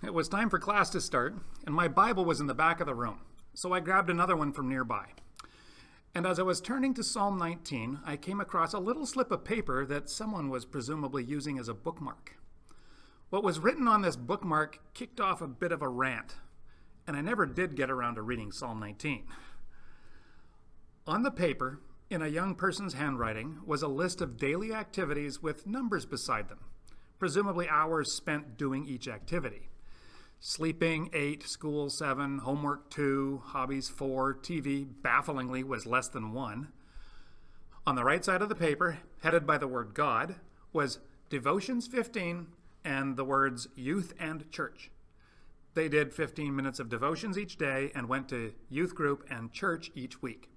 It was time for class to start, and my Bible was in the back of the room, so I grabbed another one from nearby. And as I was turning to Psalm 19, I came across a little slip of paper that someone was presumably using as a bookmark. What was written on this bookmark kicked off a bit of a rant, and I never did get around to reading Psalm 19. On the paper, in a young person's handwriting, was a list of daily activities with numbers beside them, presumably hours spent doing each activity. Sleeping 8, school 7, homework 2, hobbies 4, TV bafflingly was less than 1. On the right side of the paper, headed by the word God, was devotions 15 and the words youth and church. They did 15 minutes of devotions each day and went to youth group and church each week.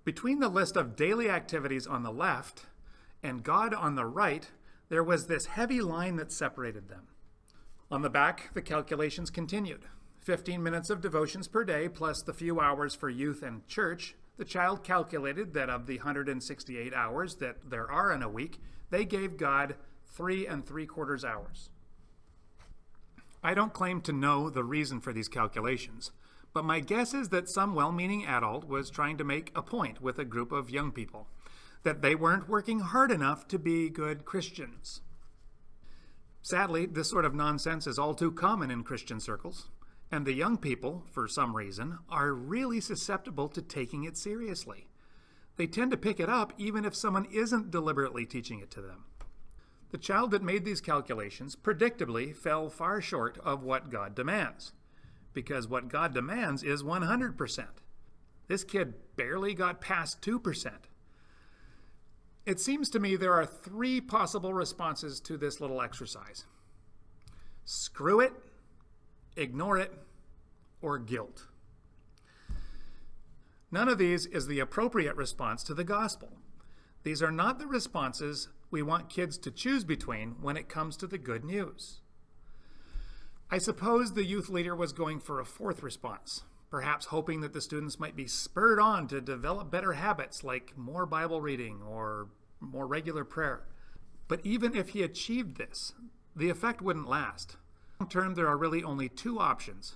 Between the list of daily activities on the left and God on the right, there was this heavy line that separated them. On the back, the calculations continued. 15 minutes of devotions per day plus the few hours for youth and church. The child calculated that of the 168 hours that there are in a week, they gave God 3 3/4 hours. I don't claim to know the reason for these calculations, but my guess is that some well-meaning adult was trying to make a point with a group of young people, that they weren't working hard enough to be good Christians. Sadly, this sort of nonsense is all too common in Christian circles, and the young people, for some reason, are really susceptible to taking it seriously. They tend to pick it up even if someone isn't deliberately teaching it to them. The child that made these calculations predictably fell far short of what God demands, because what God demands is 100%. This kid barely got past 2%. It seems to me there are 3 possible responses to this little exercise. Screw it, ignore it, or guilt. None of these is the appropriate response to the gospel. These are not the responses we want kids to choose between when it comes to the good news. I suppose the youth leader was going for a 4th response, perhaps hoping that the students might be spurred on to develop better habits like more Bible reading or more regular prayer. But even if he achieved this, the effect wouldn't last. Long term, there are really only 2 options: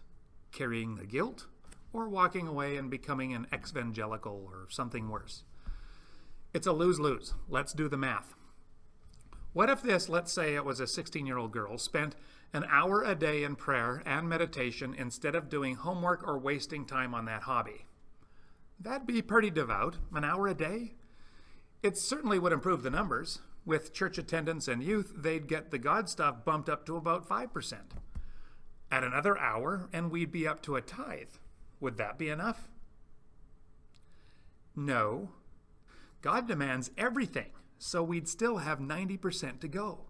carrying the guilt or walking away and becoming an ex-evangelical or something worse. It's a lose-lose. Let's do the math. What if this, let's say it was a 16-year-old girl, spent an hour a day in prayer and meditation instead of doing homework or wasting time on that hobby? That'd be pretty devout, an hour a day. It certainly would improve the numbers. With church attendance and youth, they'd get the God stuff bumped up to about 5%. Add another hour, and we'd be up to a tithe. Would that be enough? No. God demands everything, so we'd still have 90% to go.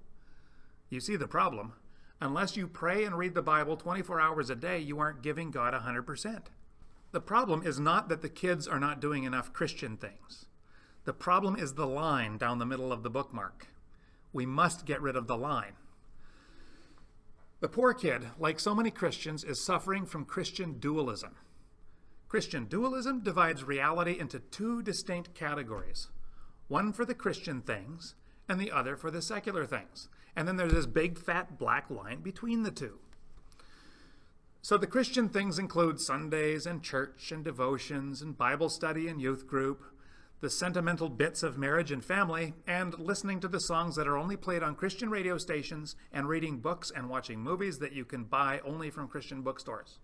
You see the problem. Unless you pray and read the Bible 24 hours a day, you aren't giving God 100%. The problem is not that the kids are not doing enough Christian things. The problem is the line down the middle of the bookmark. We must get rid of the line. The poor kid, like so many Christians, is suffering from Christian dualism. Christian dualism divides reality into 2 distinct categories. One for the Christian things, and the other for the secular things. And then there's this big fat black line between the 2. So the Christian things include Sundays and church and devotions and Bible study and youth group, the sentimental bits of marriage and family, and listening to the songs that are only played on Christian radio stations, and reading books and watching movies that you can buy only from Christian bookstores.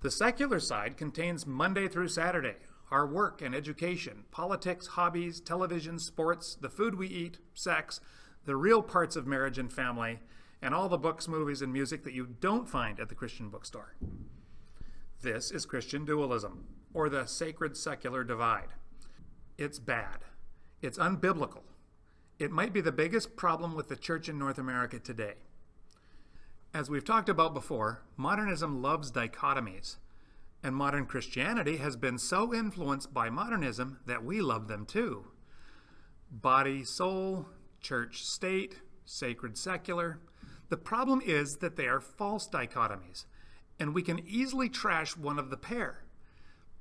The secular side contains Monday through Saturday, our work and education, politics, hobbies, television, sports, the food we eat, sex, the real parts of marriage and family, and all the books, movies, and music that you don't find at the Christian bookstore. This is Christian dualism, or the Sacred-Secular Divide. It's bad. It's unbiblical. It might be the biggest problem with the church in North America today. As we've talked about before, modernism loves dichotomies, and modern Christianity has been so influenced by modernism that we love them too. Body, soul, church, state, sacred, secular. The problem is that they are false dichotomies, and we can easily trash one of the pair.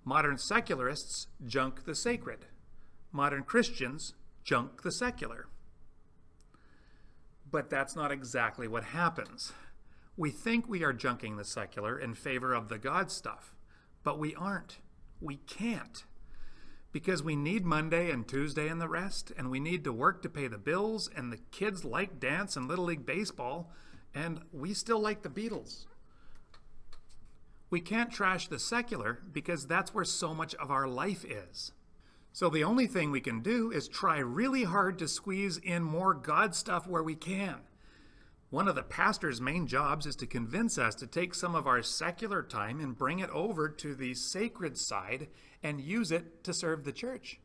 Modern secularists junk the sacred. Modern Christians junk the secular. But that's not exactly what happens. We think we are junking the secular in favor of the God stuff, but we aren't. We can't. Because we need Monday and Tuesday and the rest, and we need to work to pay the bills, and the kids like dance and Little League baseball, and we still like the Beatles. We can't trash the secular because that's where so much of our life is. So the only thing we can do is try really hard to squeeze in more God stuff where we can. One of the pastor's main jobs is to convince us to take some of our secular time and bring it over to the sacred side and use it to serve the church.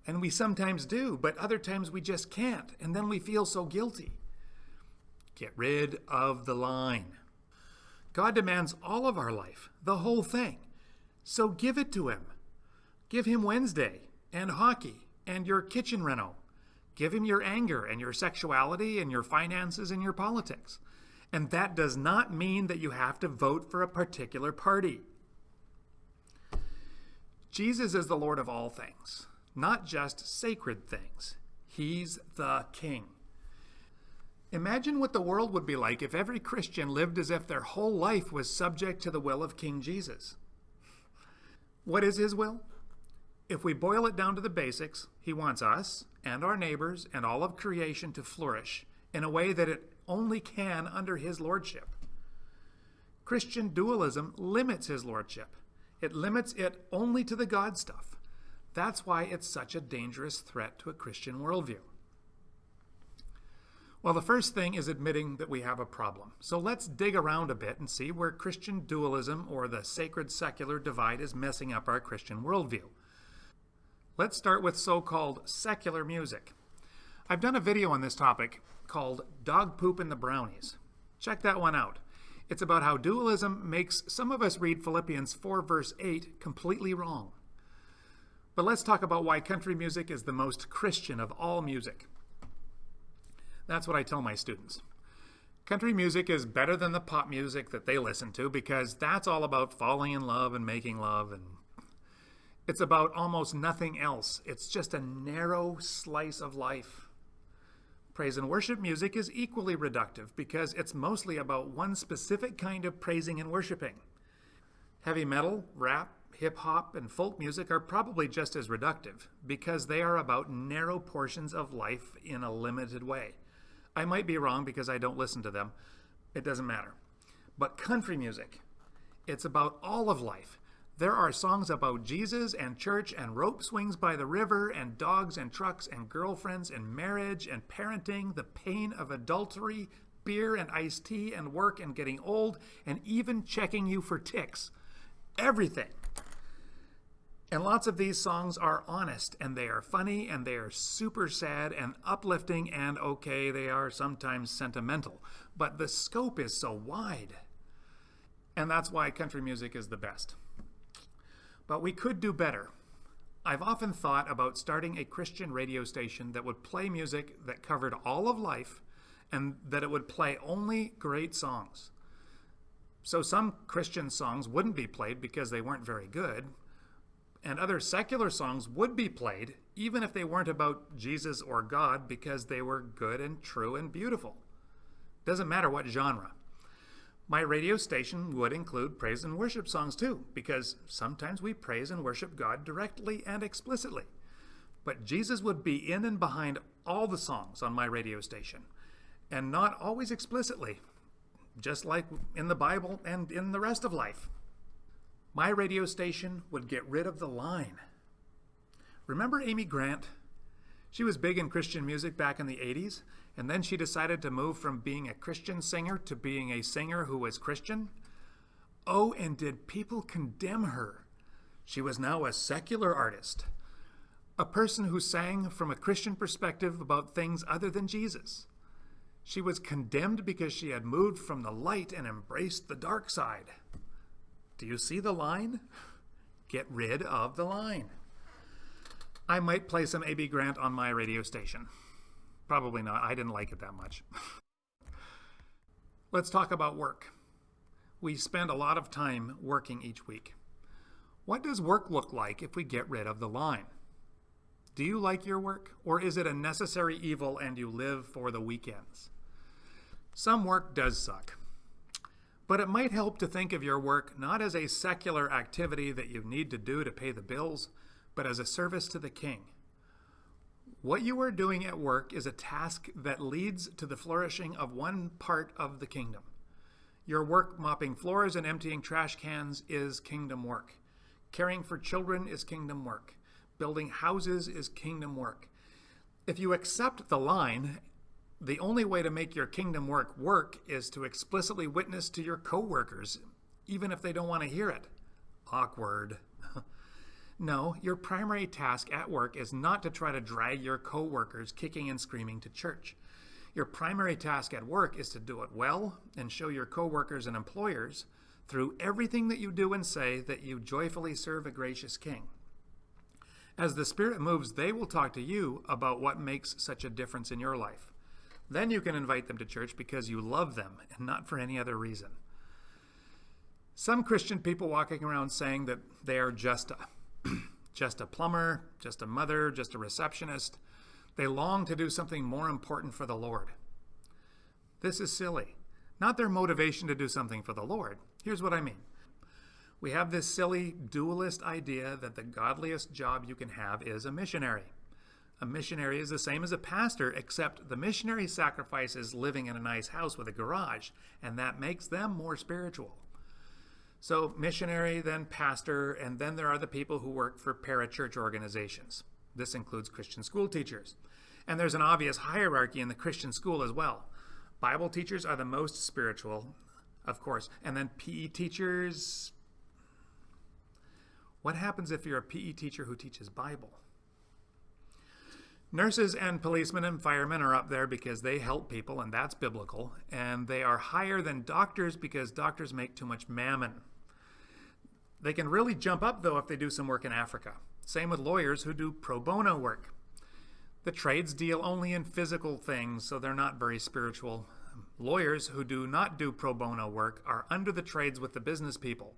And we sometimes do, but other times we just can't, and then we feel so guilty. Get rid of the line. God demands all of our life, the whole thing. So give it to him. Give him Wednesday and hockey and your kitchen reno. Give him your anger and your sexuality and your finances and your politics. And that does not mean that you have to vote for a particular party. Jesus is the Lord of all things, not just sacred things. He's the King. Imagine what the world would be like if every Christian lived as if their whole life was subject to the will of King Jesus. What is his will? If we boil it down to the basics, he wants us and our neighbors and all of creation to flourish in a way that it only can under his lordship. Christian dualism limits his lordship. It limits it only to the God stuff. That's why it's such a dangerous threat to a Christian worldview. Well, the first thing is admitting that we have a problem. So let's dig around a bit and see where Christian dualism or the sacred-secular divide is messing up our Christian worldview. Let's start with so-called secular music. I've done a video on this topic called Dog Poop and the Brownies. Check that one out. It's about how dualism makes some of us read Philippians 4 verse 8 completely wrong. But let's talk about why country music is the most Christian of all music. That's what I tell my students. Country music is better than the pop music that they listen to because that's all about falling in love and making love, and it's about almost nothing else. It's just a narrow slice of life. Praise and worship music is equally reductive because it's mostly about one specific kind of praising and worshiping. Heavy metal, rap, hip-hop, and folk music are probably just as reductive because they are about narrow portions of life in a limited way. I might be wrong because I don't listen to them. It doesn't matter. But country music, it's about all of life. There are songs about Jesus and church and rope swings by the river and dogs and trucks and girlfriends and marriage and parenting, the pain of adultery, beer and iced tea and work and getting old, and even checking you for ticks. Everything. And lots of these songs are honest, and they are funny, and they are super sad and uplifting, and okay, they are sometimes sentimental. But the scope is so wide. And that's why country music is the best. But we could do better. I've often thought about starting a Christian radio station that would play music that covered all of life and that it would play only great songs. So some Christian songs wouldn't be played because they weren't very good, and other secular songs would be played even if they weren't about Jesus or God because they were good and true and beautiful. Doesn't matter what genre. My radio station would include praise and worship songs too, because sometimes we praise and worship God directly and explicitly. But Jesus would be in and behind all the songs on my radio station, and not always explicitly, just like in the Bible and in the rest of life. My radio station would get rid of the line. Remember Amy Grant? She was big in Christian music back in the 80s, and then she decided to move from being a Christian singer to being a singer who was Christian. Oh, and did people condemn her? She was now a secular artist, a person who sang from a Christian perspective about things other than Jesus. She was condemned because she had moved from the light and embraced the dark side. Do you see the line? Get rid of the line. I might play some A.B. Grant on my radio station. Probably not. I didn't like it that much. Let's talk about work. We spend a lot of time working each week. What does work look like if we get rid of the line? Do you like your work, or is it a necessary evil and you live for the weekends? Some work does suck. But it might help to think of your work not as a secular activity that you need to do to pay the bills, but as a service to the King. What you are doing at work is a task that leads to the flourishing of one part of the kingdom. Your work mopping floors and emptying trash cans is kingdom work. Caring for children is kingdom work. Building houses is kingdom work. If you accept the line, the only way to make your kingdom work work is to explicitly witness to your co-workers, even if they don't want to hear it. Awkward. No, your primary task at work is not to try to drag your co-workers kicking and screaming to church. Your primary task at work is to do it well and show your co-workers and employers through everything that you do and say that you joyfully serve a gracious King. As the Spirit moves, they will talk to you about what makes such a difference in your life. Then you can invite them to church because you love them and not for any other reason. Some Christian people walking around saying that they are just a plumber, just a mother, just a receptionist. They long to do something more important for the Lord. This is silly. Not their motivation to do something for the Lord. Here's what I mean. We have this silly dualist idea that the godliest job you can have is a missionary. A missionary is the same as a pastor, except the missionary sacrifices living in a nice house with a garage, and that makes them more spiritual. So missionary, then pastor, and then there are the people who work for parachurch organizations. This includes Christian school teachers. And there's an obvious hierarchy in the Christian school as well. Bible teachers are the most spiritual, of course, and then PE teachers. What happens if you're a PE teacher who teaches Bible? Nurses and policemen and firemen are up there because they help people, and that's biblical. And they are higher than doctors because doctors make too much mammon. They can really jump up, though, if they do some work in Africa. Same with lawyers who do pro bono work. The trades deal only in physical things, so they're not very spiritual. Lawyers who do not do pro bono work are under the trades with the business people.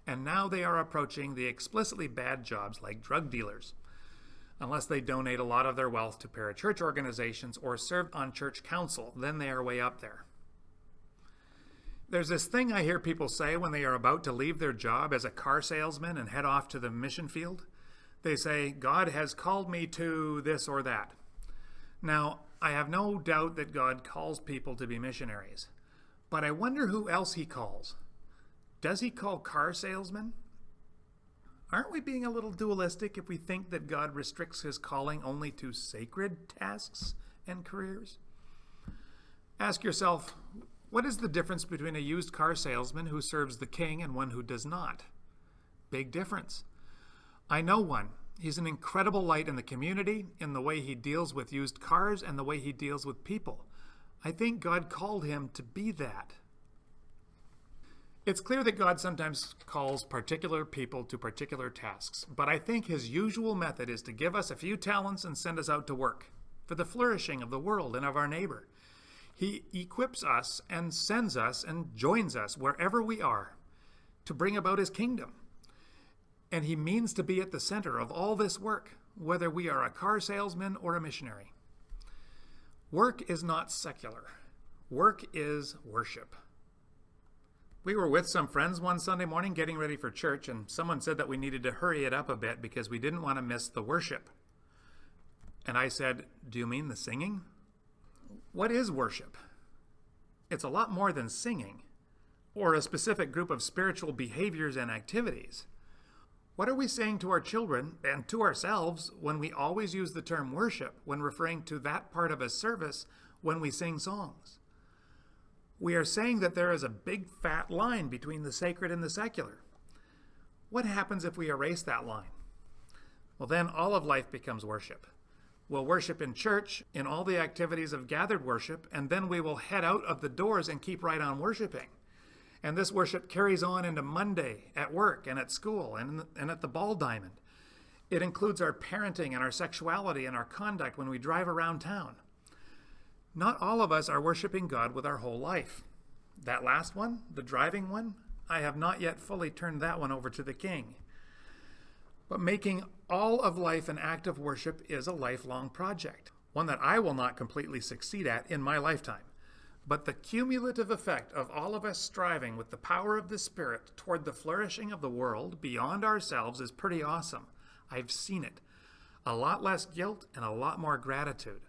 And now they are approaching the explicitly bad jobs like drug dealers. Unless they donate a lot of their wealth to parachurch organizations or serve on church council, then they are way up there. There's this thing I hear people say when they are about to leave their job as a car salesman and head off to the mission field. They say, God has called me to this or that. Now, I have no doubt that God calls people to be missionaries, but I wonder who else he calls. Does he call car salesmen? Aren't we being a little dualistic if we think that God restricts his calling only to sacred tasks and careers? Ask yourself, what is the difference between a used car salesman who serves the King and one who does not? Big difference. I know one. He's an incredible light in the community, in the way he deals with used cars and the way he deals with people. I think God called him to be that. It's clear that God sometimes calls particular people to particular tasks, but I think his usual method is to give us a few talents and send us out to work for the flourishing of the world and of our neighbor. He equips us and sends us and joins us wherever we are to bring about his kingdom. And he means to be at the center of all this work, whether we are a car salesman or a missionary. Work is not secular. Work is worship. We were with some friends one Sunday morning getting ready for church, and someone said that we needed to hurry it up a bit because we didn't want to miss the worship. And I said, do you mean the singing? What is worship? It's a lot more than singing, or a specific group of spiritual behaviors and activities. What are we saying to our children and to ourselves when we always use the term worship when referring to that part of a service when we sing songs? We are saying that there is a big fat line between the sacred and the secular. What happens if we erase that line? Well, then all of life becomes worship. We'll worship in church, in all the activities of gathered worship, and then we will head out of the doors and keep right on worshiping. And this worship carries on into Monday at work and at school and at the ball diamond. It includes our parenting and our sexuality and our conduct when we drive around town. Not all of us are worshiping God with our whole life. That last one, the driving one, I have not yet fully turned that one over to the King. But making all of life an act of worship is a lifelong project, one that I will not completely succeed at in my lifetime. But the cumulative effect of all of us striving with the power of the Spirit toward the flourishing of the world beyond ourselves is pretty awesome. I've seen it. A lot less guilt and a lot more gratitude.